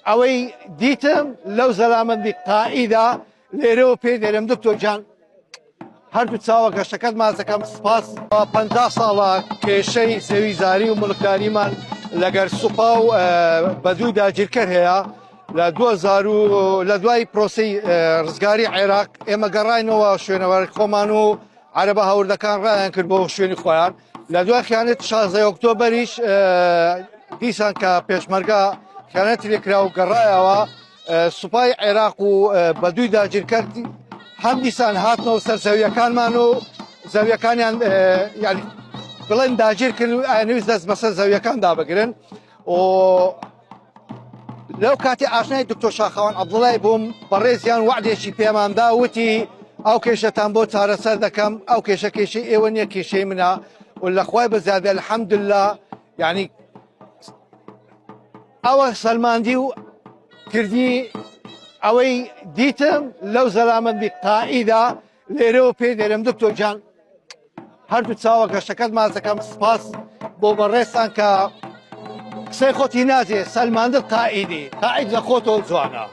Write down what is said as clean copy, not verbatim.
ئەوەی دیتم لەو زەلامەندی قائیدا لێرەوە پێ دێرم دکتۆر جان هەردوو چاوە گەشتەکەت مازەکەم سپاس 50 ساڵە کێشەی سەویزاری و مڵکداریمان لەگەر سوپا و بەدووی داگیرکەر هەیە لە دوای پرۆسی ڕزگاری عێراق ئێمە گەڕاینەوە شوێنەوەری خۆمان و عەرەبە هەوردەکان ڕایان کرد بۆ شوێنی خۆیان لە دوای خیانەت 16 ئۆکتۆبەریش دیسان کە پێشمەرگە خیانەتی لێکرا و گەڕایەوە سوپای عێراق و بەدووی داگیرکەر هەم دیسان هاتنەوە سەر زەویەکانمان و زەویەکانیان یعنی بڵێن داگیر کرد و ئاویست دەست بەسەر زەویەکان دابگرن و لەو کاتی ئاشنای دکتۆر شاخەوان عەبدوڵڵای بووم بەڕێزیان وعدێکی پێماندا وتی ئەو کێشەتان بۆ چارەسەر دەکەم ئەو کێشە کێشەی ئێوە نییە کێشەی منە و لەخوای بەزیادە الحەمدوللا یعنی ئەوە سەلماندی و کردی ئەوەی دیتم لەو زەلامەندی قائیدا لێرەوە پێ دێرم دکتۆر جان هەردوو چاوە گەشتەکەت مازەکەم سپاس بۆ بەڕێستان کە قسەی خۆتی نازێ سەلماندت قائیدی قائید لە خۆتەوە جوانە.